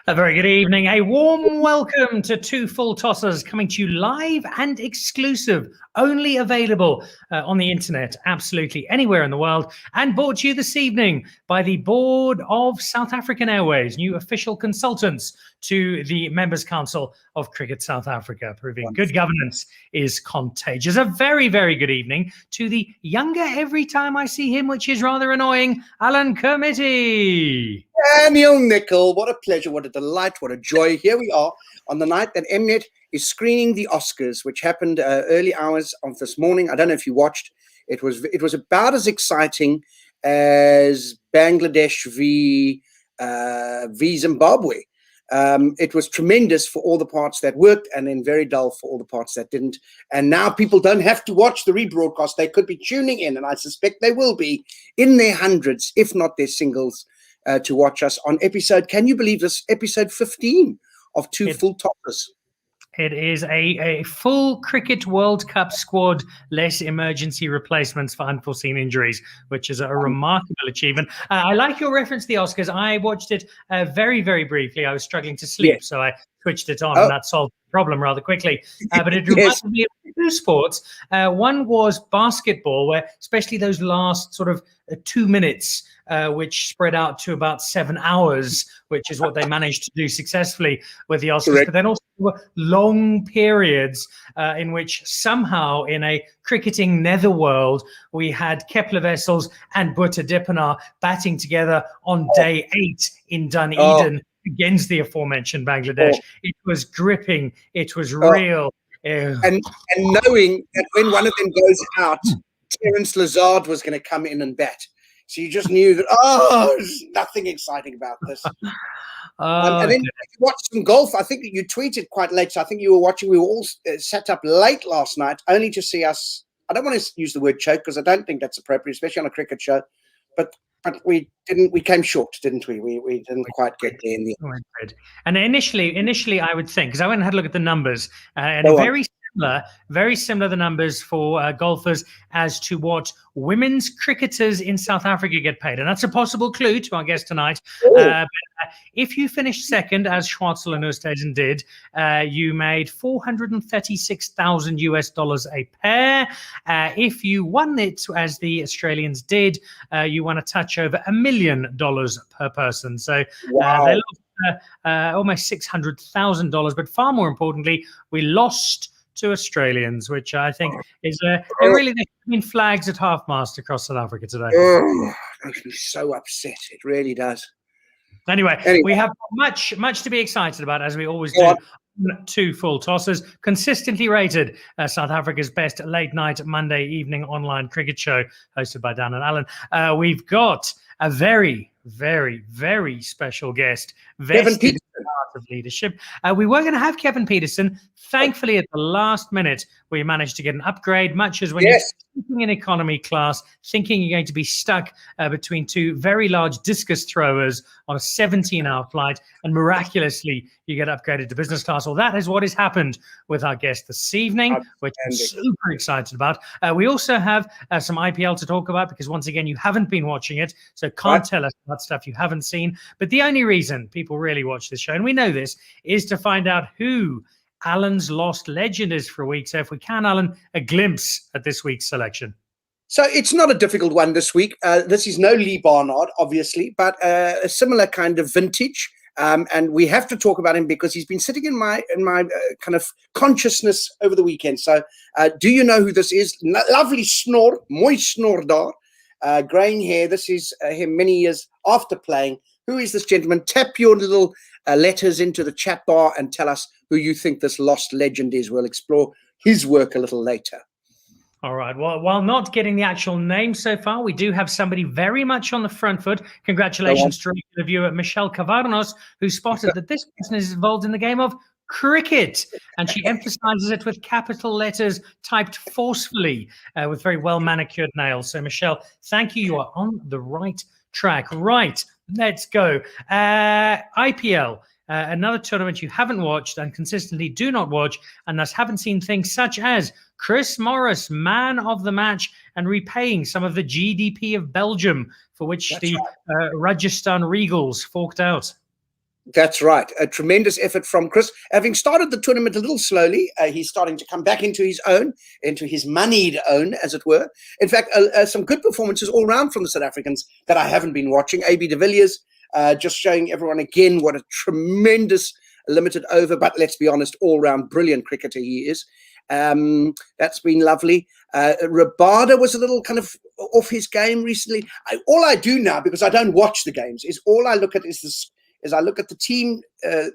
A very good evening. A warm welcome to Two Full Tossers, coming to you live and exclusive, only available on the internet, absolutely anywhere in the world, and brought to you this evening by the Board of South African Airways, new official consultants to the Members Council of Cricket South Africa, proving good governance is contagious. A very, very good evening to the younger every time I see him, which is rather annoying, Alan Committie. Dan Nicholl, what a pleasure, what a delight, what a joy. Here we are on the night that Mnet is screening the Oscars, which happened early hours of this morning. I don't know if you watched. It was about as exciting as Bangladesh v Zimbabwe. It was tremendous for all the parts that worked, and then very dull for all the parts that didn't. And now people don't have to watch the rebroadcast. They could be tuning in, and I suspect they will be in their hundreds, if not their singles, to watch us on episode, can you believe this, episode 15 of Two Full Tossers. It is a full Cricket World Cup squad, less emergency replacements for unforeseen injuries, which is a remarkable achievement. I like your reference to the Oscars. I watched it very, very briefly. I was struggling to sleep, so I switched it on, and that solved the problem rather quickly. But it reminded me of two sports. One was basketball, where especially those last sort of 2 minutes, which spread out to about 7 hours, which is what they managed to do successfully with the Oscars. Correct. But then also long periods in which somehow in a cricketing netherworld, we had Kepler Wessels and Bhuta Dippenaar batting together on day 8 in Dunedin against the aforementioned Bangladesh. It was gripping. It was real. And knowing that when one of them goes out, Terence Lazard was going to come in and bat. So you just knew that, there's nothing exciting about this. And then you watched some golf. I think you tweeted quite late. So I think you were watching. We were all sat up late last night only to see us. I don't want to use the word choke because I don't think that's appropriate, especially on a cricket show. But we didn't. We came short, didn't we? We didn't quite get there in the end. And initially, I would think, because I went and had a look at the numbers, and very similar the numbers for golfers as to what women's cricketers in South Africa get paid. And that's a possible clue to our guest tonight. If you finished second, as Schwartzel and Oosthuizen did, you made $436,000 a pair. If you won it, as the Australians did, you won a touch over $1 million per person. So they lost almost $600,000. But far more importantly, we lost to Australians, which I think is really the green flags at half-mast across South Africa today. Makes me so upset. It really does. Anyway, we have much to be excited about, as we always do. Two Full Tossers, consistently rated South Africa's best late-night Monday evening online cricket show, hosted by Dan and Alan. We've got a very, very, very special guest, vested in the art of leadership. We were going to have Kevin Peterson. Thankfully, at the last minute, we managed to get an upgrade, much as when you're sitting in economy class, thinking you're going to be stuck between two very large discus throwers on a 17-hour flight, and miraculously, you get upgraded to business class. Well, that is what has happened with our guest this evening, which I'm super excited about. We also have some IPL to talk about, because once again, you haven't been watching it, so can't tell us about stuff you haven't seen. But the only reason people really watch this show, and we know this, is to find out who Alan's lost legend is for a week. So if we can, Alan, a glimpse at this week's selection. So it's not a difficult one this week. This is no Lee Barnard, obviously, but a similar kind of vintage. And we have to talk about him because he's been sitting in my kind of consciousness over the weekend. So do you know who this is? Lovely snore, mooi snor daar, greying hair. This is him many years after playing. Who is this gentleman? Tap your little letters into the chat bar and tell us who you think this lost legend is. We'll explore his work a little later. All right. Well, while not getting the actual name so far, we do have somebody very much on the front foot. Congratulations to the viewer, Michelle Cavarnos, who spotted that this person is involved in the game of cricket, and she emphasizes it with capital letters typed forcefully with very well manicured nails. So, Michelle, thank you. You are on the right track. Right. Let's go. IPL. Another tournament you haven't watched and consistently do not watch, and thus haven't seen things such as Chris Morris, man of the match, and repaying some of the GDP of Belgium, for which Rajasthan Regals forked out. That's right. A tremendous effort from Chris. Having started the tournament a little slowly, he's starting to come back into his own, into his moneyed own, as it were. In fact, some good performances all round from the South Africans that I haven't been watching. AB de Villiers just showing everyone again what a tremendous limited over, but let's be honest, all-round brilliant cricketer he is. That's been lovely. Rabada was a little kind of off his game recently. All I do now, because I don't watch the games, is all I look at is I look at the team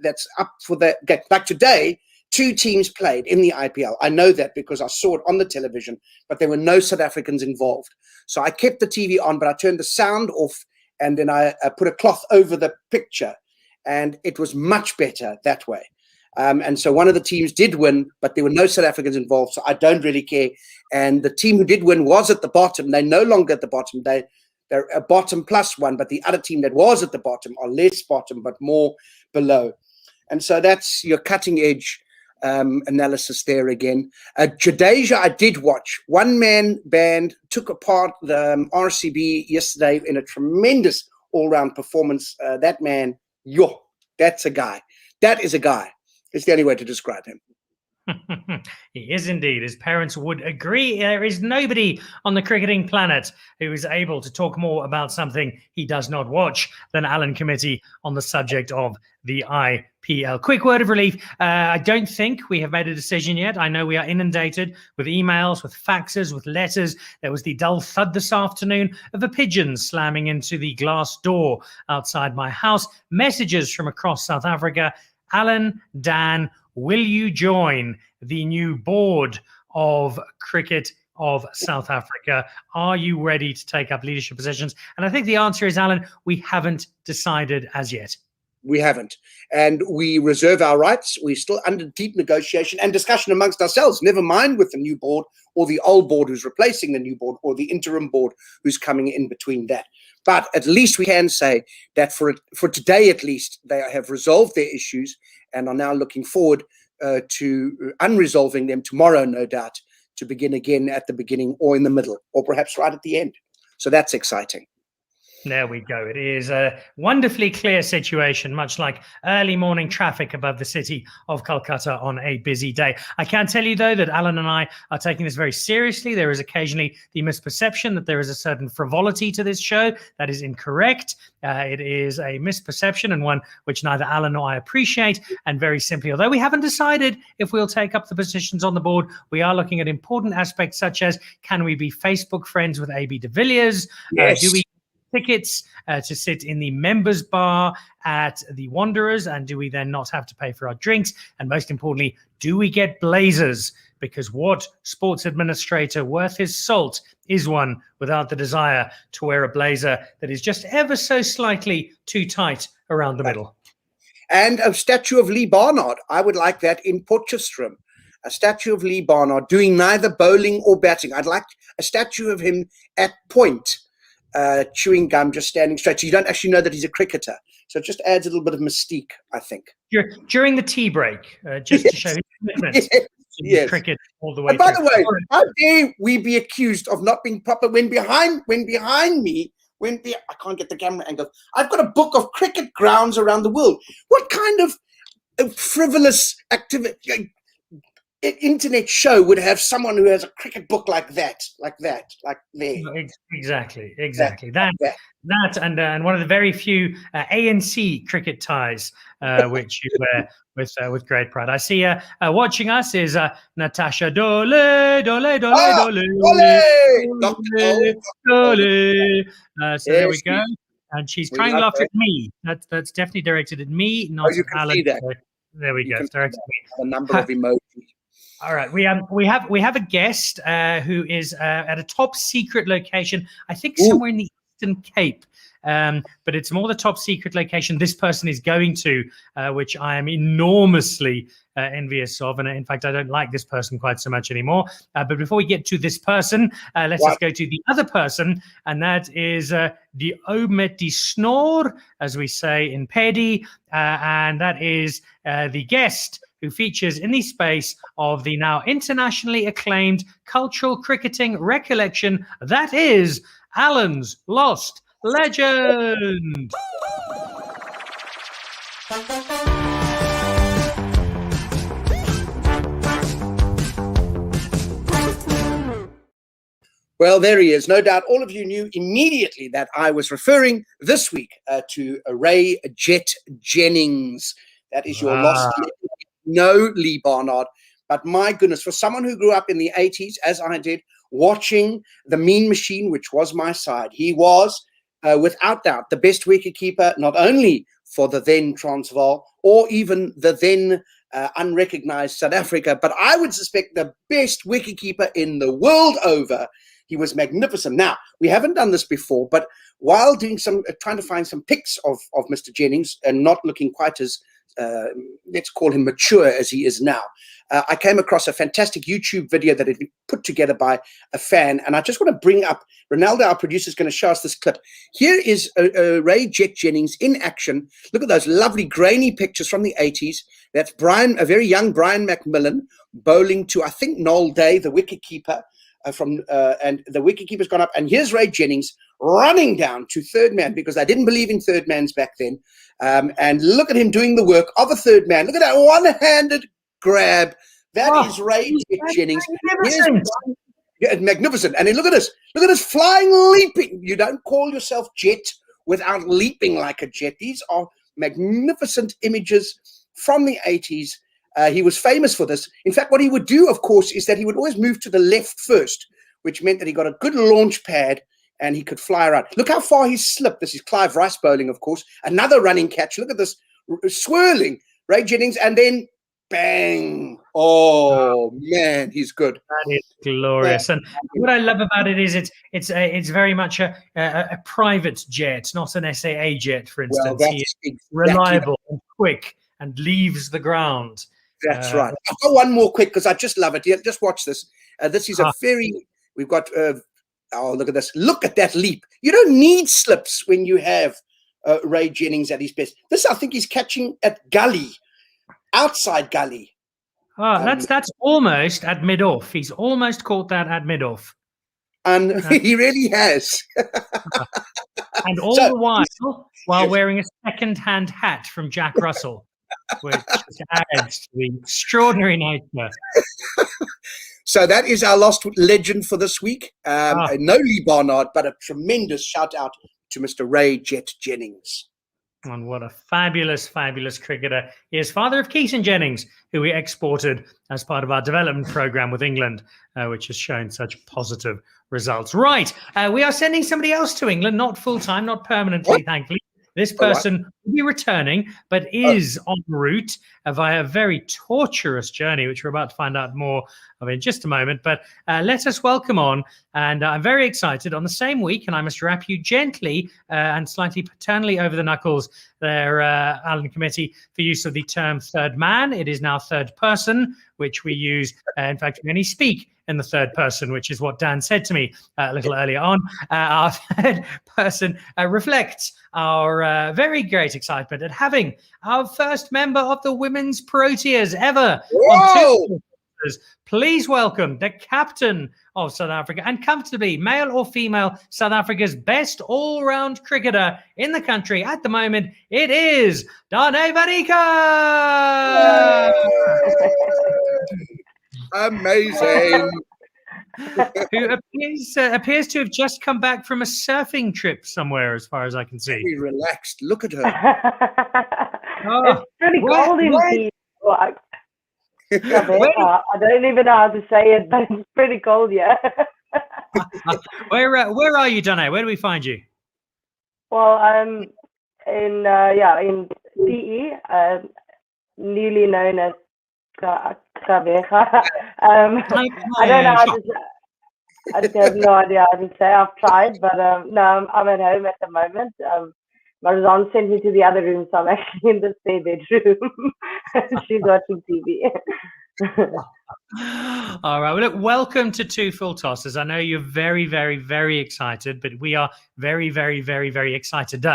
that's up for that game. Like today, 2 teams played in the IPL. I know that because I saw it on the television, but there were no South Africans involved. So I kept the TV on, but I turned the sound off, and then I put a cloth over the picture, and it was much better that way. And so one of the teams did win, but there were no South Africans involved, so I don't really care. And the team who did win was at the bottom. They're no longer at the bottom. They're a bottom +1, but the other team that was at the bottom are less bottom, but more below. And so that's your cutting edge analysis there again. Jadeja, I did watch. One-man band took apart the RCB yesterday in a tremendous all-round performance. That man, that's a guy. That is a guy. It's the only way to describe him. He is indeed. His parents would agree. There is nobody on the cricketing planet who is able to talk more about something he does not watch than Alan Committie on the subject of the IPL. Quick word of relief. I don't think we have made a decision yet. I know we are inundated with emails, with faxes, with letters. There was the dull thud this afternoon of a pigeon slamming into the glass door outside my house. Messages from across South Africa. Alan, Dan, will you join the new board of cricket of South Africa? Are you ready to take up leadership positions? And I think the answer is, Alan, we haven't decided as yet. We haven't. And we reserve our rights. We're still under deep negotiation and discussion amongst ourselves, never mind with the new board or the old board who's replacing the new board or the interim board who's coming in between that. But at least we can say that for today, at least, they have resolved their issues and are now looking forward to unresolving them tomorrow, no doubt, to begin again at the beginning or in the middle or perhaps right at the end. So that's exciting. There we go. It is a wonderfully clear situation, much like early morning traffic above the city of Calcutta on a busy day. I can tell you, though, that Alan and I are taking this very seriously. There is occasionally the misperception that there is a certain frivolity to this show. That is incorrect. It is a misperception and one which neither Alan nor I appreciate. And very simply, although we haven't decided if we'll take up the positions on the board, we are looking at important aspects such as, can we be Facebook friends with AB de Villiers? Yes. Do we tickets to sit in the members bar at the Wanderers, and do we then not have to pay for our drinks? And most importantly, do we get blazers? Because what sports administrator worth his salt is one without the desire to wear a blazer that is just ever so slightly too tight around the middle? And a statue of Lee Barnard. I would like that in Potchefstroom. A statue of Lee Barnard doing neither bowling or batting. I'd like a statue of him at point, chewing gum, just standing straight. So you don't actually know that he's a cricketer. So it just adds a little bit of mystique, I think. During the tea break, just to show his commitment to cricket all the way. And by the way, how dare we be accused of not being proper when behind me, I can't get the camera angle. I've got a book of cricket grounds around the world. What kind of frivolous activity? Internet show would have someone who has a cricket book like there. Exactly. That and one of the very few ANC cricket ties which you wear with great pride. I see watching us is Natasha Dole. So there we go. And she's crying laughter at me. That's definitely directed at me, not you can Alan. see that. There we go. It's directed at me. A number of emojis. All right, we have a guest who is at a top secret location. I think somewhere in the Eastern Cape, but it's more the top secret location this person is going to, which I am enormously envious of. And in fact, I don't like this person quite so much anymore. But before we get to this person, let's just go to the other person, and that is the Omet die Snor, as we say in Paddy, and that is the guest who features in the space of the now internationally acclaimed cultural cricketing recollection, that is Alan's Lost Legend. Well, there he is. No doubt all of you knew immediately that I was referring this week to Ray Jet Jennings. That is your lost no Lee Barnard. But my goodness, for someone who grew up in the 80s, as I did, watching the Mean Machine, which was my side, he was, without doubt, the best wicketkeeper, not only for the then Transvaal or even the then unrecognized South Africa, but I would suspect the best wicketkeeper in the world over. He was magnificent. Now, we haven't done this before, but while doing trying to find some pics of Mr. Jennings and not looking quite as, let's call him mature as he is now, I came across a fantastic YouTube video that had been put together by a fan. And I just want to bring up, Ronaldo, our producer, is going to show us this clip. Here is Ray Jet Jennings in action. Look at those lovely grainy pictures from the 80s. That's a very young Brian McMillan bowling to, I think, Noel Day, the wicketkeeper. And the wicketkeeper's gone up, and here's Ray Jennings running down to third man because I didn't believe in third mans back then. And look at him doing the work of a third man. Look at that one-handed grab. That is Ray Jennings. Magnificent. And then look at us flying, leaping. You don't call yourself Jet without leaping like a jet. These are magnificent images from the 80s. He was famous for this. In fact, what he would do, of course, is that he would always move to the left first, which meant that he got a good launch pad and he could fly around. Look how far he's slipped. This is Clive Rice bowling, of course. Another running catch. Look at this swirling. Ray Jennings, and then bang. Oh, man, he's good. That is glorious. And what I love about it is it's very much a private jet, not an SAA jet, for instance. Well, he is reliable and quick and leaves the ground. That's right. I've got one more quick because I just love it. Yeah, just watch this. This is we've got, oh, look at this. Look at that leap. You don't need slips when you have Ray Jennings at his best. This, I think, he's catching at gully, outside gully. Oh, that's almost at mid-off. He's almost caught that at mid-off. And he really has. And all the while wearing a second-hand hat from Jack Russell, which adds to the extraordinary nature. So that is our lost legend for this week. No Lee Barnard, but a tremendous shout-out to Mr. Ray Jet Jennings. And what a fabulous, fabulous cricketer. He is father of Keaton Jennings, who we exported as part of our development program with England, which has shown such positive results. Right. We are sending somebody else to England, not full-time, not permanently, thankfully. This person will be returning, but is en route via a very torturous journey, which we're about to find out more of in just a moment. But let us welcome on, and I'm very excited, on the same week, and I must wrap you gently and slightly paternally over the knuckles there, Alan Committie, for use of the term third man. It is now third person, which we use, in fact, we only speak in the third person, which is what Dan said to me a little earlier on. Our third person reflects our very great excitement at having our first member of the women's Proteas ever. On please welcome the captain of South Africa, and comfortably male or female South Africa's best all-round cricketer in the country at the moment. It is Danè van Niekerk. Amazing. Who appears to have just come back from a surfing trip somewhere, as far as I can see. Very relaxed. Look at her. It's pretty cold in here. I don't even know how to say it, but it's pretty cold, yeah. Where are you, Danè? Where do we find you? Well, I'm in PE, newly known as Kavega. I don't know how to say. I have no idea how to say. I've tried, but no, I'm at home at the moment. Marzan sent me to the other room, so I'm actually in the spare bedroom. She's watching TV. All right. Well, look, welcome to Two Full Tosses. I know you're very, very, very excited, but we are very, very, very, very excited,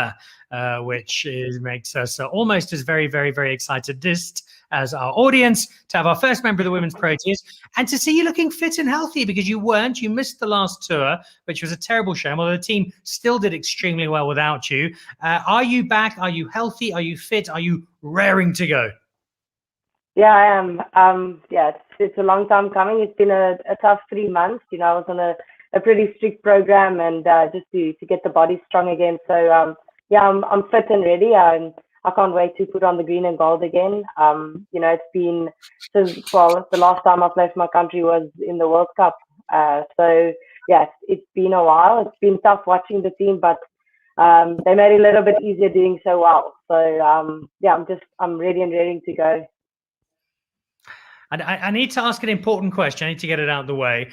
which makes us almost as very, very, very excited as our audience, to have our first member of the Women's Proteas, and to see you looking fit and healthy, because you weren't. You missed the last tour, which was a terrible shame, although the team still did extremely well without you. Are you back? Are you healthy? Are you fit? Are you raring to go? Yeah, I am. Yeah, it's a long time coming. It's been a tough 3 months. You know, I was on a pretty strict program, and just to get the body strong again. So yeah, I'm fit and ready. I can't wait to put on the green and gold again. You know, it's been since, well, the last time I played for my country was in the World Cup. So yeah, it's been a while. It's been tough watching the team, but they made it a little bit easier doing so well. So yeah, I'm ready and ready to go. And I need to ask an important question. I need to get it out of the way.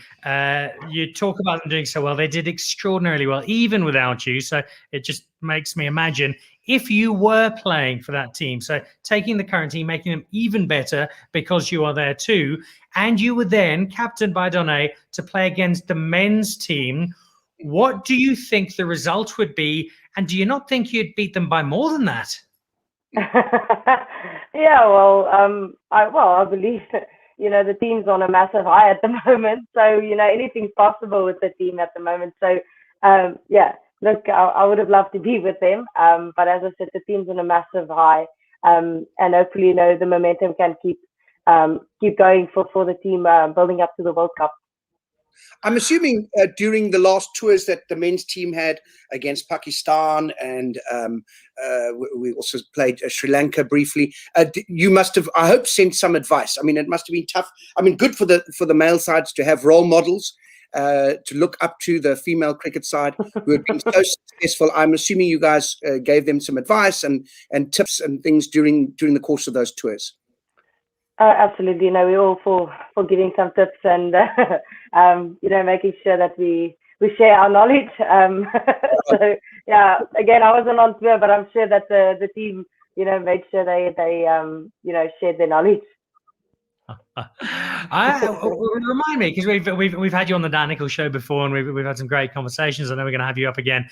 You talk about them doing so well. They did extraordinarily well, even without you. So it just makes me imagine if you were playing for that team, so taking the current team, making them even better because you are there too, and you were then captained by Danè to play against the men's team, what do you think the result would be? And do you not think you'd beat them by more than that? Yeah, well, I believe, you know, the team's on a massive high at the moment. So, you know, anything's possible with the team at the moment. So, yeah, look, I would have loved to be with them. But as I said, the team's on a massive high. And hopefully, you know, the momentum can keep going for the team building up to the World Cup. I'm assuming during the last tours that the men's team had against Pakistan, and we also played Sri Lanka briefly, you must have, I hope, sent some advice. I mean, it must have been tough. I mean, good for the male sides to have role models to look up to, the female cricket side who had been so successful. I'm assuming you guys gave them some advice and tips and things during the course of those tours. Absolutely. No, we're all for giving some tips and you know, making sure that we share our knowledge. So yeah, again, I wasn't on tour, but I'm sure that the team, you know, made sure they you know, shared their knowledge. Remind me, because we've had you on the Dan Nicholl show before, and we've had some great conversations. I know we're going to have you up again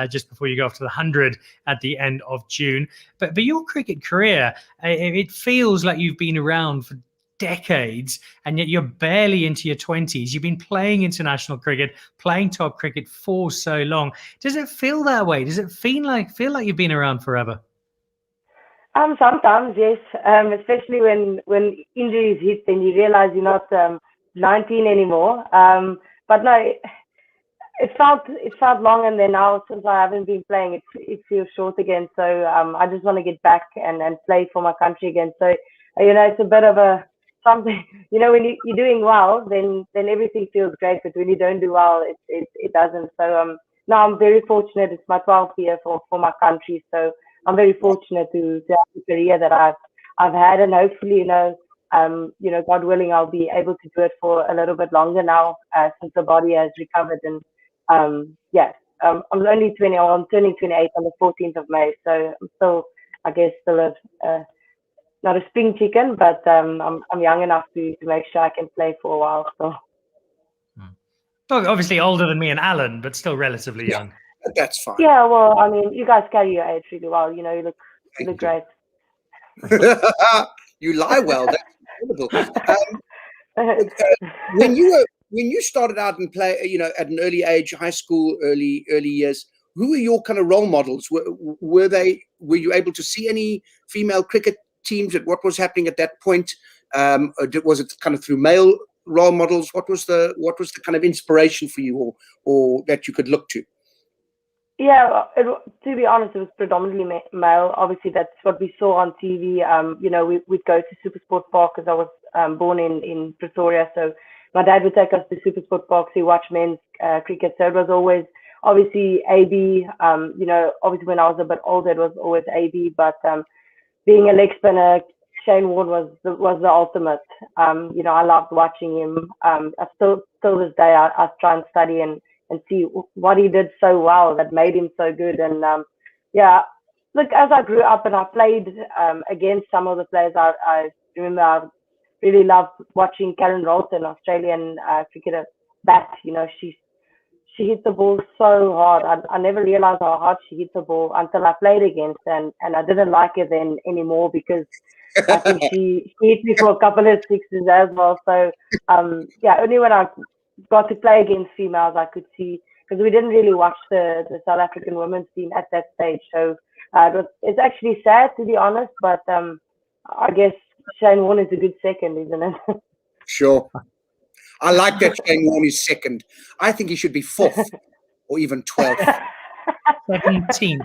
just before you go off to the 100 at the end of June. But your cricket career, it feels like you've been around for decades, and yet you're barely into your 20s. You've been playing international cricket, playing top cricket for so long. Does it feel that way? Does it feel like you've been around forever? Sometimes, yes. Especially when injuries hit, then you realize you're not 19 anymore. But no, it felt long, and then now since I haven't been playing, it feels short again. So I just want to get back and play for my country again. So you know, it's a bit of a something. You know, when you're doing well, then everything feels great. But when you don't do well, it doesn't. So no, I'm very fortunate. It's my 12th year for my country. So I'm very fortunate to have the career that I've had, and hopefully, you know, God willing, I'll be able to do it for a little bit longer now, since the body has recovered. And yeah, I'm only 20. I'm turning 28 on the 14th of May, so I'm still, I guess, still not a spring chicken, but I'm young enough to make sure I can play for a while. So, obviously older than me and Alan, but still relatively young. That's fine. Yeah, well, I mean, you guys carry your age really well. You know, you look great. You lie well. That's incredible. When you started out and play, you know, at an early age, high school, early years, who were your kind of role models? Were you able to see any female cricket teams at what was happening at that point? Was it kind of through male role models? What was the kind of inspiration for you, or that you could look to? Yeah, to be honest, it was predominantly male. Obviously, that's what we saw on TV. You know, we'd go to Supersport Park because I was born in Pretoria. So my dad would take us to Supersport Park to watch men's cricket. So it was always, obviously, AB. You know, obviously when I was a bit older, it was always AB. But being a leg spinner, Shane Warne was the ultimate. You know, I loved watching him. I still this day, I try and study and see what he did so well that made him so good. And yeah, look, as I grew up and I played against some of the players, I remember I really loved watching Karen Rolton, Australian cricketer, bat. You know, she hit the ball so hard. I never realized how hard she hit the ball until I played against, and I didn't like it then anymore because I think she hit me for a couple of sixes as well. So yeah, only when I got to play against females I could see, because we didn't really watch the South African women's team at that stage. So it's actually sad, to be honest, but I guess Shane Warne is a good second, isn't it? Sure. I like that Shane Warne is second. I think he should be fourth or even 12th. 17th.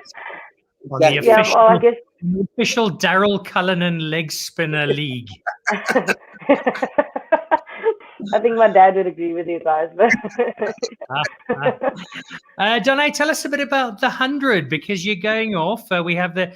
Exactly. The official Daryl Cullinan leg spinner league. I think my dad would agree with you guys. Danè, tell us a bit about the 100, because you're going off. We have a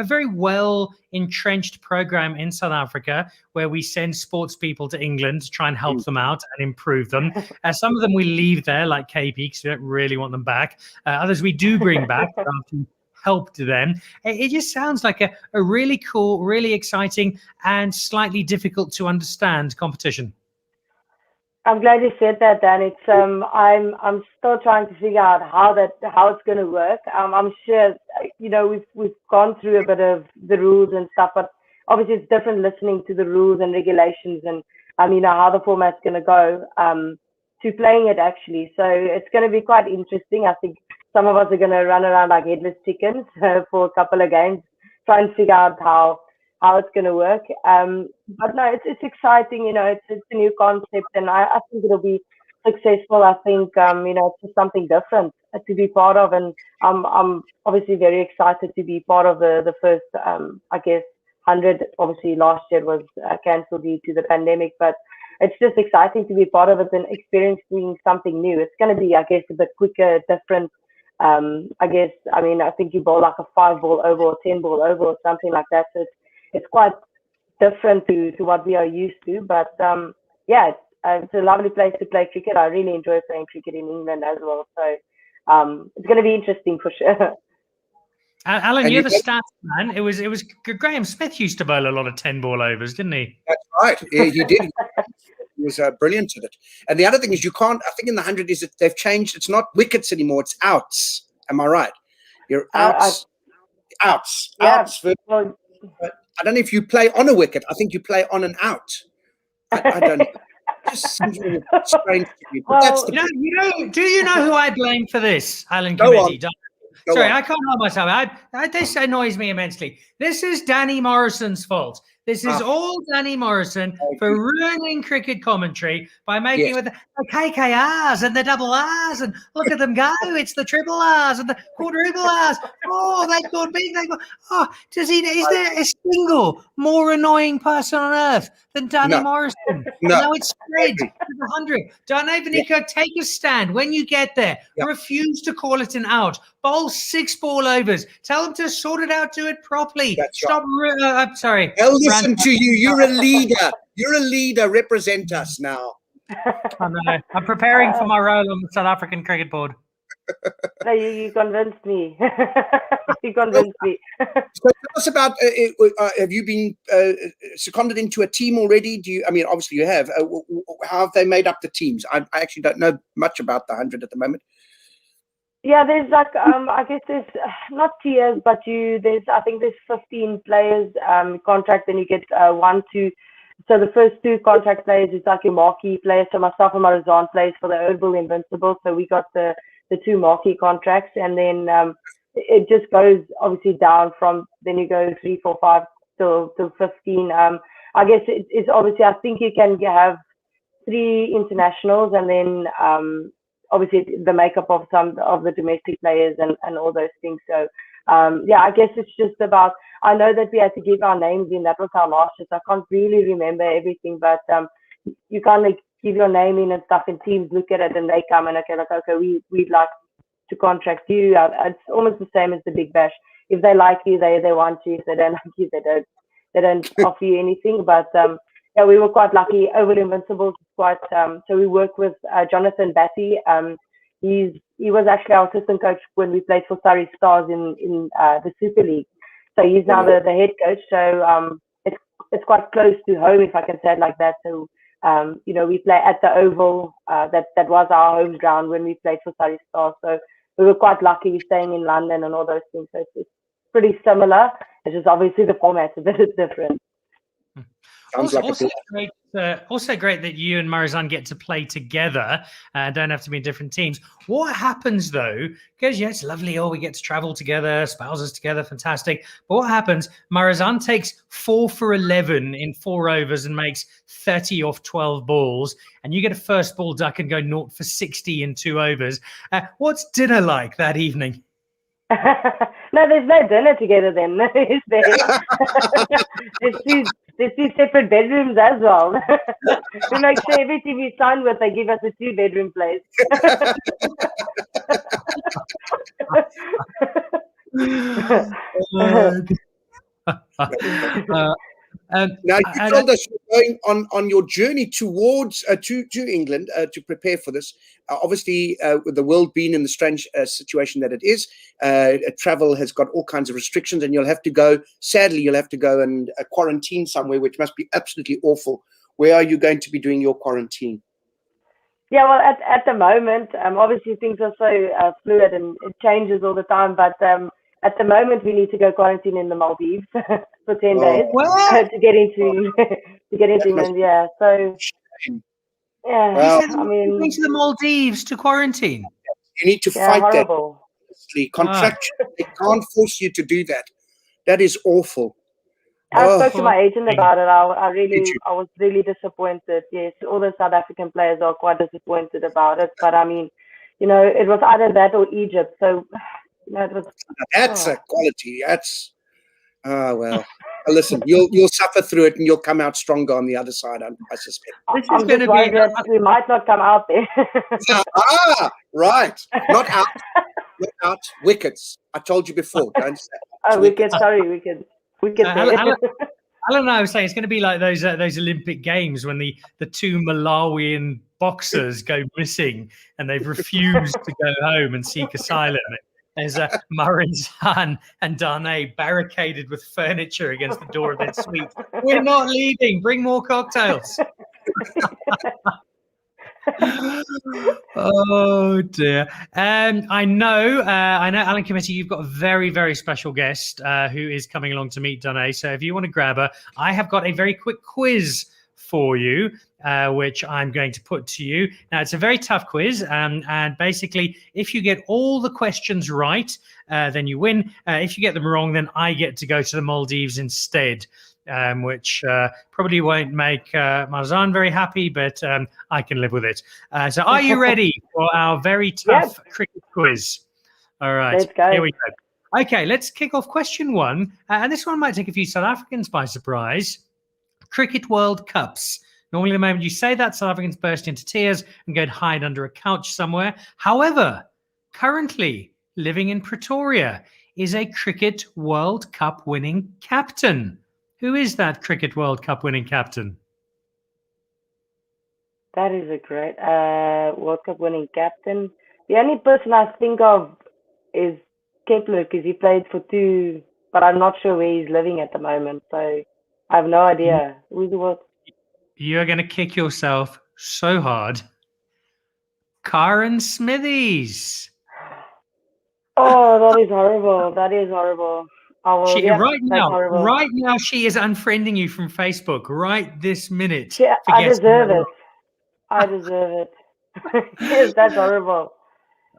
very well entrenched program in South Africa where we send sports people to England to try and help them out and improve them. Some of them we leave there, like KP, because we don't really want them back. Others we do bring back after helped them. It just sounds like a really cool, really exciting, and slightly difficult to understand competition. I'm glad you said that, Dan. It's I'm still trying to figure out how it's going to work. I'm sure we've gone through a bit of the rules and stuff, but obviously it's different listening to the rules and regulations and how the format's going to go to playing it actually. So it's going to be quite interesting. I think some of us are going to run around like headless chickens for a couple of games, try and figure out how it's going to work. But no, it's exciting. It's a new concept, and I think it'll be successful. I think it's just something different to be part of, and I'm obviously very excited to be part of the first 100. Obviously last year was cancelled due to the pandemic, but it's just exciting to be part of it and experiencing something new. It's going to be, I guess, a bit quicker, different. I think you bowl like a 5-ball over or 10-ball over or something like that. So it's quite different to what we are used to. But it's a lovely place to play cricket. I really enjoy playing cricket in England as well. So it's going to be interesting for sure. Alan, you're the stats man. It was Graham Smith used to bowl a lot of 10-ball overs, didn't he? That's right. Yeah, he did. He was brilliant at it. And the other thing is I think in the 100 is that they've changed. It's not wickets anymore. It's outs. Am I right? You're outs. Outs. Yeah, outs. Well, I don't know if you play on a wicket. I think you play on an out. I don't know. It just seems really strange to me. But that's do you know who I blame for this, Alan Committie? Sorry, I can't help myself. This annoys me immensely. This is Danny Morrison's fault. This is all Danny Morrison for ruining cricket commentary by making with the KKRs and the double Rs, and look at them go. It's the triple Rs and the quadruple Rs. Oh, they got big. They got. Oh, is there a single more annoying person on earth than Danny Morrison? No, it's spread to the 100. Danè van Niekerk, take a stand when you get there. Refuse to call it an out. Bowl 6-ball overs. Tell them to sort it out. Do it properly. Stop. I'm sorry. They'll listen to you. You're a leader. You're a leader. Represent us now. I'm preparing for my role on the South African Cricket Board. No, you convinced me. You convinced me. So tell us about, have you been seconded into a team already? Obviously you have. How have they made up the teams? I actually don't know much about the 100 at the moment. Yeah, there's like I guess there's not tiers, but there's 15 players contract, and you get 1, 2. So the first 2 contract players is like your marquee players. So myself and Marizan plays for the Oval Invincible. So we got the 2 marquee contracts, and then it just goes obviously down from then you go 3, 4, 5 till 15. I guess it's obviously I think you can have 3 internationals, and then obviously the makeup of some of the domestic players and all those things. So I guess it's just about, I know that we had to give our names in. That was our last year, so I can't really remember everything, but you kind of give your name in and stuff, and teams look at it and they come and okay, we'd like to contract you. It's almost the same as the Big Bash. If they like you, they want you. If they don't like you, they don't offer you anything. But we were quite lucky. Oval Invincibles is quite. So we work with Jonathan Batty. He was actually our assistant coach when we played for Surrey Stars in the Super League. So he's now the head coach. So it's quite close to home, if I can say it like that. So we play at the Oval. That was our home ground when we played for Surrey Stars. So we were quite lucky. We're staying in London and all those things. So it's pretty similar. It's just obviously the format's a bit different. Sounds like a plan. Also great that you and Marizanne get to play together. Don't have to be in different teams. What happens though? Because it's lovely. Oh, we get to travel together, spouses together, fantastic. But what happens? Marizanne takes 4 for 11 in 4 overs and makes 30 off 12 balls, and you get a first ball duck and go 0 for 60 in 2 overs. What's dinner like that evening? No, there's no dinner together then. There's 2 separate bedrooms as well. We make sure every team we sign with, they give us a 2-bedroom place. Now, you told us you're going on your journey towards to England to prepare for this. Obviously, with the world being in the strange situation that it is, travel has got all kinds of restrictions, and you'll have to go. Sadly, you'll have to go and quarantine somewhere, which must be absolutely awful. Where are you going to be doing your quarantine? Yeah, well, at the moment, obviously things are so fluid and it changes all the time. But at the moment, we need to go quarantine in the Maldives for 10 days to get into England. Yeah, so yeah, I mean, going to the Maldives to quarantine. You need to fight horrible. that. Contractually, they can't force you to do that. That is awful. I spoke to my agent about it. I was really disappointed. Yes, all the South African players are quite disappointed about it. But I mean, it was either that or Egypt. So, it was. That's a quality. That's. Well. Listen, you'll suffer through it, and you'll come out stronger on the other side. I suspect. I'm just worried that we might not come out there. Right. Not out. Not out. Wickets. I told you before. Don't say. Wickets. Sorry, wickets. Alan and I was saying it's going to be like those Olympic Games when the 2 Malawian boxers go missing and they've refused to go home and seek asylum. There's Marizanne and Danè barricaded with furniture against the door of their suite. We're not leaving. Bring more cocktails. Oh dear. I know, Alan Committie, you've got a very, very special guest who is coming along to meet Danè. So if you want to grab her, I have got a very quick quiz for you, which I'm going to put to you. Now, it's a very tough quiz, and basically, if you get all the questions right, then you win. If you get them wrong, then I get to go to the Maldives instead, which probably won't make Marizanne very happy, but I can live with it. So are you ready for our very tough cricket quiz? All right, let's go. Here we go. Okay, let's kick off question 1. And this one might take a few South Africans by surprise. Cricket World Cups. Normally, the moment you say that, South Africans burst into tears and go and hide under a couch somewhere. However, currently living in Pretoria is a Cricket World Cup winning captain. Who is that Cricket World Cup winning captain? That is a great World Cup winning captain. The only person I think of is Kepler, because he played for 2, but I'm not sure where he's living at the moment. So I have no idea. Who's the world? You're going to kick yourself so hard. Karen Smithies. Oh, that is horrible. That is horrible. Right now, she is unfriending you from Facebook right this minute. Yeah, I deserve it. I deserve it. Yes, that's horrible.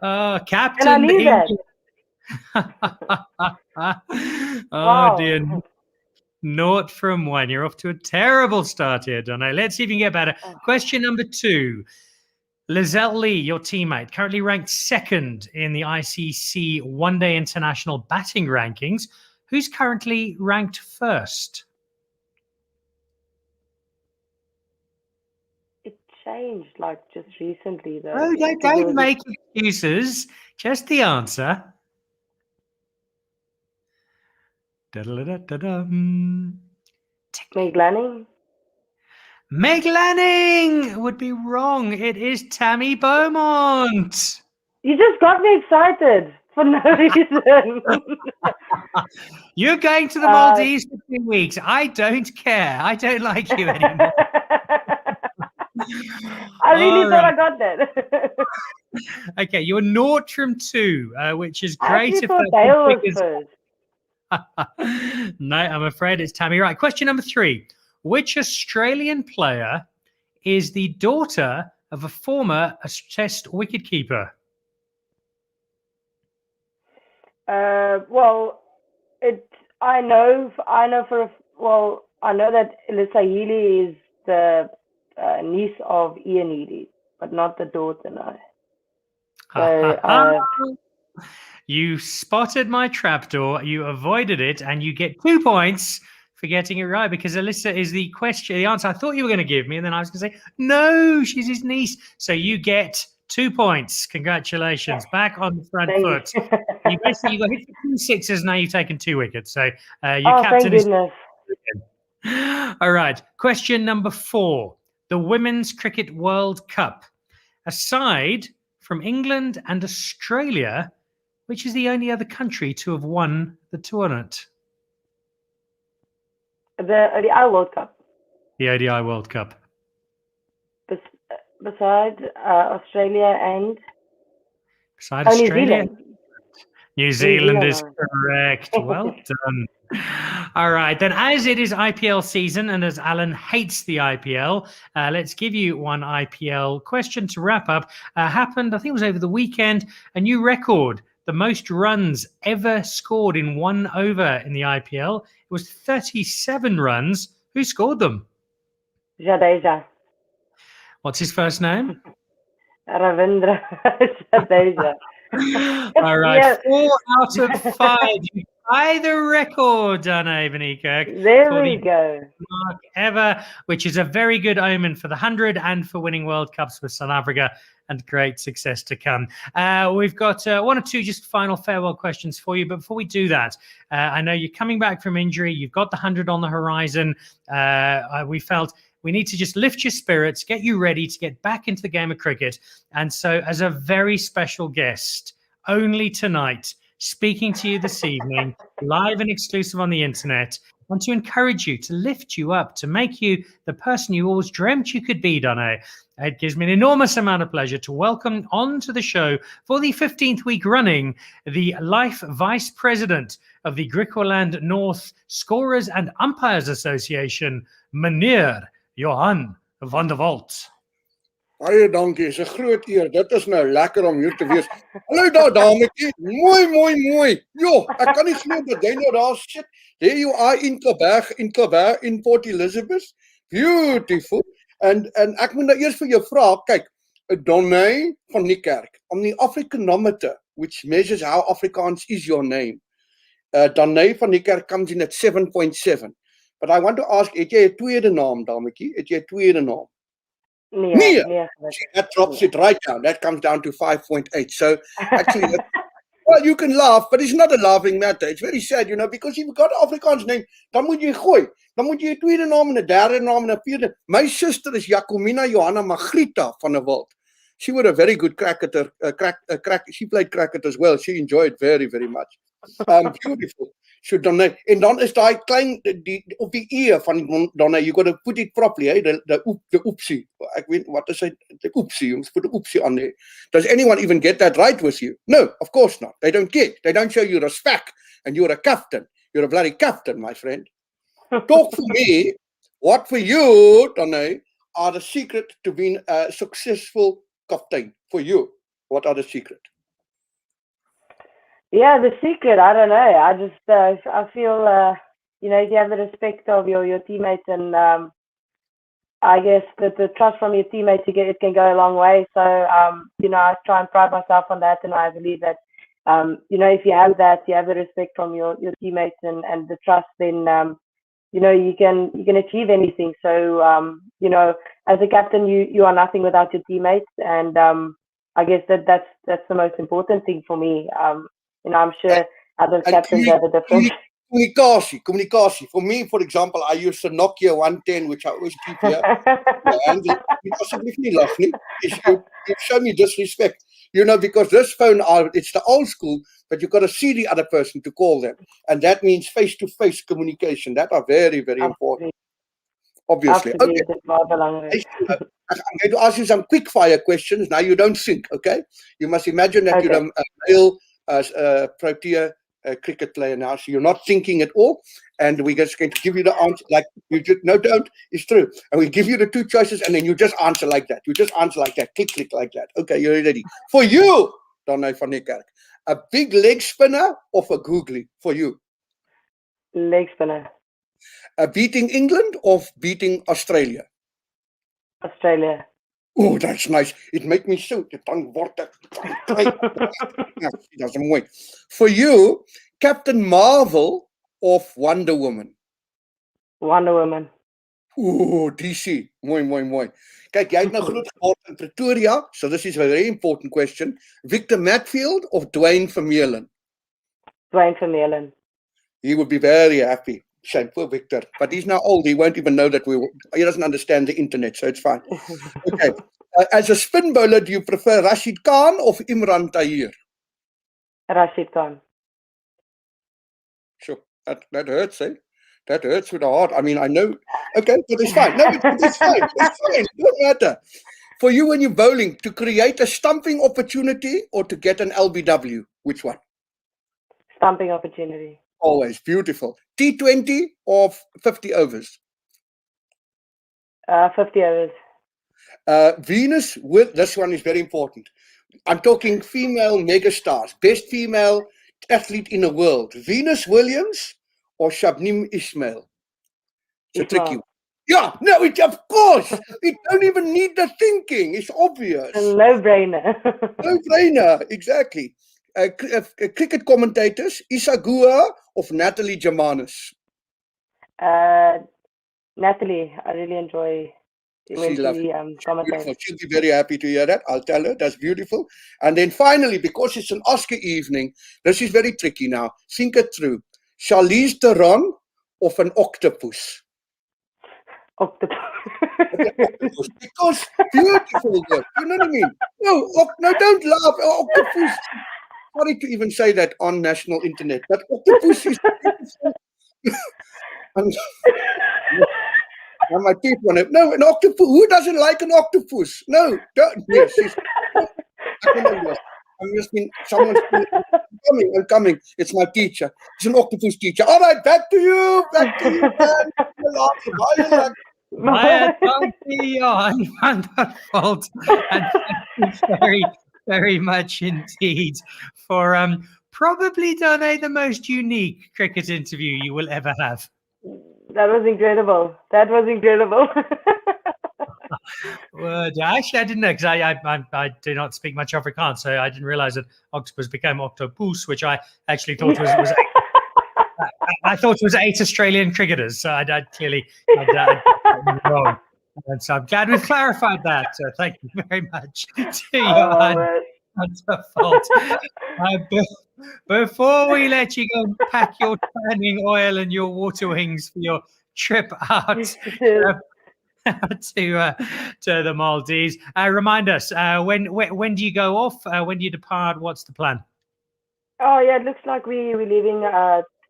Captain. And I knew that. Wow. Dear. 0 from 1. You're off to a terrible start here, Danè. Let's see if you can get better. Question number 2. Lizelle Lee, your teammate, currently ranked 2nd in the ICC One-Day International Batting Rankings. Who's currently ranked 1st? It changed just recently, though. Oh, don't make excuses. Just the answer. Meg Lanning? Meg Lanning would be wrong. It is Tammy Beaumont. You just got me excited for no reason. You're going to the Maldives for 2 weeks. I don't care. I don't like you anymore. I really thought I got that. Okay, you're 0 from 2, which is great. I thought Dale was first. No, I'm afraid it's Tammy. Right, question number 3. Which Australian player is the daughter of a former Test wicketkeeper? I know that Elisa Healy is the niece of Ian Healy, but not the daughter, no. So, you spotted my trapdoor, you avoided it, and you get 2 points for getting it right, because Alyssa is the answer I thought you were going to give me, and then I was going to say, no, she's his niece. So you get 2 points. Congratulations. Back on the front foot. You got hit for 2 sixes, now you've taken 2 wickets. So your captain is... All right. Question number 4. The Women's Cricket World Cup. Aside from England and Australia, which is the only other country to have won the tournament? The ODI World Cup. The ODI World Cup. Besides Australia and... Besides Australia? New Zealand is correct. Well done. All right, then, as it is IPL season and as Alan hates the IPL, let's give you one IPL question to wrap up. Happened, I think it was over the weekend, a new record. The most runs ever scored in 1 over in the IPL. It was 37 runs. Who scored them? Jadeja. What's his first name? Ravindra Jadeja. All right, yeah. 4 out of 5. You tie the record, Danè van Niekerk. There we go. Mark ever, which is a very good omen for the 100 and for winning World Cups with South Africa, and great success to come. We've got 1 or 2 just final farewell questions for you. But before we do that, I know you're coming back from injury. You've got the 100 on the horizon. We felt we need to just lift your spirits, get you ready to get back into the game of cricket. And so as a very special guest, only tonight, speaking to you this evening, live and exclusive on the internet, I want to encourage you, to lift you up, to make you the person you always dreamt you could be, Danè. It gives me an enormous amount of pleasure to welcome onto the show for the 15th week running, the Life Vice President of the Griqualand North Scorers and Umpires Association, meneer Johan van der Walt. Baie dankie, is 'n groot eer. Dit is nou lekker om hier te wees. Hallo daar, dametjie. Mooi. Jo, ek kan nie glo dat jy nou daar sit. There you are in Klaberg in Port Elizabeth. Beautiful. En ek moet nou eers vir jou vra, kyk, Danè van Niekerk, on the Africanometer, which measures how Afrikaans is your name. Danè van Niekerk comes in at 7.7. But I want to ask, het jy 'n tweede naam, dametjie? Het jy 'n tweede naam? Nee. That drops it right down. That comes down to 5.8. So actually, well, you can laugh, but it's not a laughing matter. It's very sad, because if you've got an Afrikaans name, dan moet jy gooi. Dan moet jy 'n tweede naam en 'n derde naam en 'n vierde. My sister is Jacomina Johanna Margrita van der Walt. She was a very good cricketer. She played cricket as well. She enjoyed very, very much. Beautiful. So Danè, en dan is daai klein op die e van Danè, you got to put it properly, hey? The oopsie. Ek weet wat is dit? The oopsie. Ons put the oopsie on there. Does anyone even get that right with you? No, of course not. They don't get. They don't show you respect, and you're a captain. You're a bloody captain, my friend. Talk for me. What for you, Danè, are the secret to being a successful captain for you? What are the secret? Yeah, the secret, I don't know. I just, I feel, if you have the respect of your teammates, and I guess that the trust from your teammates, it can go a long way. So, I try and pride myself on that, and I believe that, if you have that, you have the respect from your teammates and the trust, then, you can achieve anything. So, as a captain, you are nothing without your teammates, and I guess that's the most important thing for me. I'm sure other captains have a different. Communicatie. For me, for example, I use the Nokia 110, which I always keep here. And you show me disrespect, because this phone, it's the old school, but you've got to see the other person to call them. And that means face-to-face communication. That are very, very important. Obviously. Okay. I'm going to ask you some quick fire questions. Now you don't think, okay? You must imagine that you're a male Protea cricket player now, so you're not thinking at all. And we're just going to give you the answer like you just no, don't. It's true. And we give you the two choices, and then you just answer like that. You just answer like that. Click, click like that. Okay, you're ready. For you, Danè van Niekerk, a big leg spinner or a googly for you? Leg spinner. Beating England or beating Australia? Australia. Oh, that's nice. It makes me so. For you, Captain Marvel of Wonder Woman? Wonder Woman. Ooh, DC. Mooi, mooi, mooi. Kijk, jy het nou groot geword in Pretoria, so this is a very important question. Victor Matfield of Dwayne Vermeulen? Dwayne Vermeulen. He would be very happy. Shame, poor Victor. But he's now old. He won't even know that he doesn't understand the internet, so it's fine. Okay. As a spin bowler, do you prefer Rashid Khan or Imran Tahir? Rashid Khan. Sure. That hurts, eh? That hurts with the heart. I mean, I know. Okay, but it's fine. No, it's fine. It's fine. It doesn't matter. For you when you're bowling, to create a stumping opportunity or to get an LBW, which one? Stumping opportunity. Always. Beautiful. T20 or 50 overs? 50 overs. Venus, this one is very important. I'm talking female megastars, best female athlete in the world. Venus Williams or Shabnim Ismail? It's a tricky one. Yeah, no, of course. It don't even need the thinking. It's obvious. No-brainer. No-brainer, exactly. Cricket commentators, Issa Guha of Natalie Germanis? Natalie, I really enjoy commentating. She'll be very happy to hear that. I'll tell her. That's beautiful. And then finally, because it's an Oscar evening, this is very tricky now. Think it through. Charlize Theron of an octopus? Octopus. Because beautiful work. You know what I mean? No, don't laugh. Octopus. Sorry to even say that on national internet, but octopus is beautiful. And my teeth on it. No, an octopus. Who doesn't like an octopus? No, don't. Yes, I'm just being someone's I'm coming. It's my teacher. It's an octopus teacher. All right, back to you. Back to you, Dan. Wonderful. And thank you very, very much indeed for probably, Danè, the most unique cricket interview you will ever have. That was incredible. That was incredible. Well, actually, I didn't know, because I do not speak much Afrikaans, so I didn't realize that octopus became octopus, which I actually thought was I thought it was 8 Australian cricketers. So I clearly wrong. And so I'm glad we've clarified that. So thank you very much to you. Before we let you go and pack your tanning oil and your water wings for your trip out to the Maldives, remind us, when do you go off? When do you depart? What's the plan? Oh yeah, it looks like we're leaving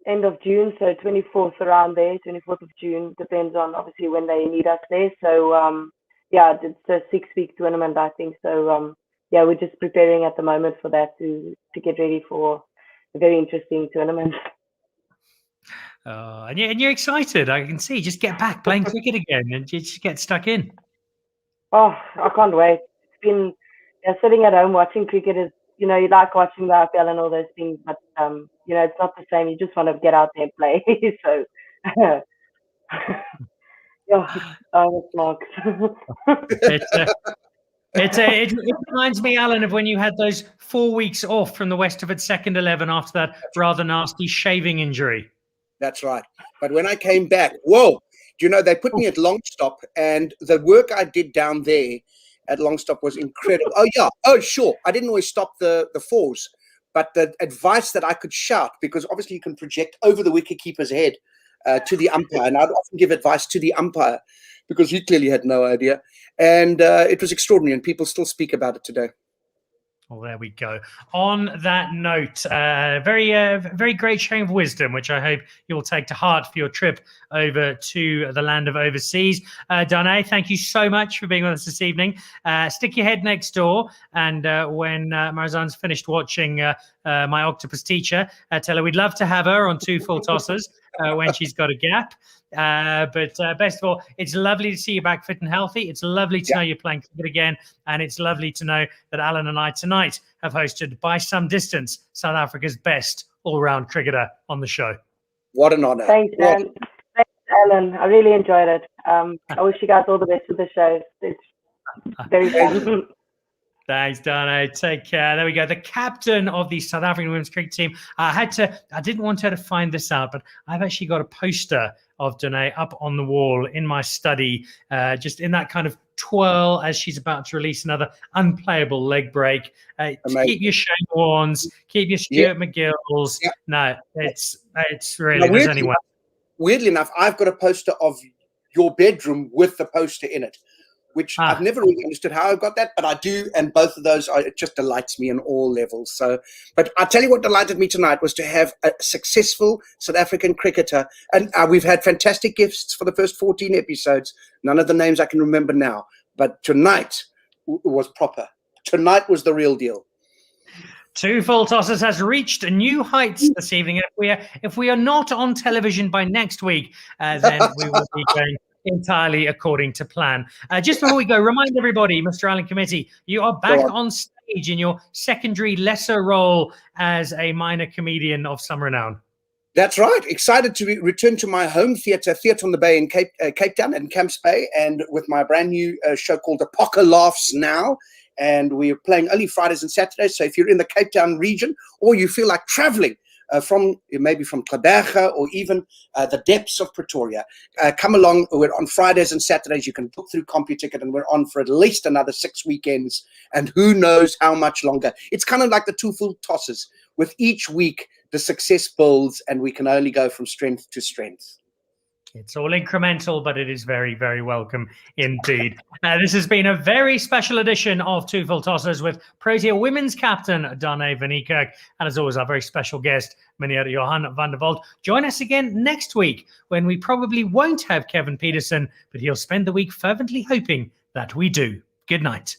end of June, so 24th around there, 24th of June, depends on obviously when they need us there. So yeah, it's a 6-week tournament, I think. So yeah, we're just preparing at the moment for that to get ready for a very interesting tournament. And you're excited. I can see. Just get back playing cricket again and just get stuck in. Oh, I can't wait. It's been sitting at home watching cricket is, you like watching the IPL and all those things, but it's not the same. You just want to get out there and play. So yeah, it's marked. It reminds me, Alan, of when you had those 4 weeks off from the Westerford second 11 after that rather nasty shaving injury. That's right. But when I came back, whoa, they put me at Longstop, and the work I did down there at Longstop was incredible. Oh, yeah. Oh, sure. I didn't always stop the fours, but the advice that I could shout, because obviously you can project over the wicketkeeper's head to the umpire, and I'd often give advice to the umpire because he clearly had no idea. And it was extraordinary, and people still speak about it today. Well, there we go. On that note, very great showing of wisdom, which I hope you'll take to heart for your trip over to the land of overseas. Danè, thank you so much for being with us this evening. Stick your head next door, and when Marizanne's finished watching My Octopus Teacher, tell her we'd love to have her on 2 full tossers when she's got a gap. But best of all, it's lovely to see you back fit and healthy. It's lovely to know you're playing cricket again, and it's lovely to know that Alan and I tonight have hosted, by some distance, South Africa's best all-round cricketer on the show. What an honor. Thanks, Dan. Thanks, Alan. I really enjoyed it. I wish you guys all the best with the show. It's very fun. Thanks, Danè. Take care. There we go. The captain of the South African women's cricket team. I didn't want her to find this out, but I've actually got a poster of Danè up on the wall in my study, just in that kind of twirl as she's about to release another unplayable leg break. Keep your Shane Warnes, keep your Stuart McGills. Yep. No, it's really, there's anyone. Weirdly enough, I've got a poster of your bedroom with the poster in it, which I've never really understood how I got that, but I do, and both of those it just delights me on all levels. So, but I'll tell you what delighted me tonight was to have a successful South African cricketer, and we've had fantastic guests for the first 14 episodes. None of the names I can remember now, but tonight was proper. Tonight was the real deal. 2 full tosses has reached new heights this evening. If we are not on television by next week, then we will be going entirely according to plan. Just before we go, remind everybody, Mr. Alan Committie, you are back on stage in your secondary lesser role as a minor comedian of some renown. That's right. Excited to return to my home theatre on the Bay in Cape Town and Camps Bay, and with my brand new show called Apoca Laughs Now. And we're playing only Fridays and Saturdays. So if you're in the Cape Town region, or you feel like traveling maybe from Klaberga or even the depths of Pretoria, come along. We're on Fridays and Saturdays. You can book through CompuTicket, and we're on for at least another 6 weekends, and who knows how much longer. It's kind of like the 2 full tosses. With each week, the success builds, and we can only go from strength to strength. It's all incremental, but it is very, very welcome indeed. This has been a very special edition of 2 Full Tossers with Protea women's captain Danè van Niekerk, and as always, our very special guest, Meneer Johan van der Walt. Join us again next week when we probably won't have Kevin Peterson, but he'll spend the week fervently hoping that we do. Good night.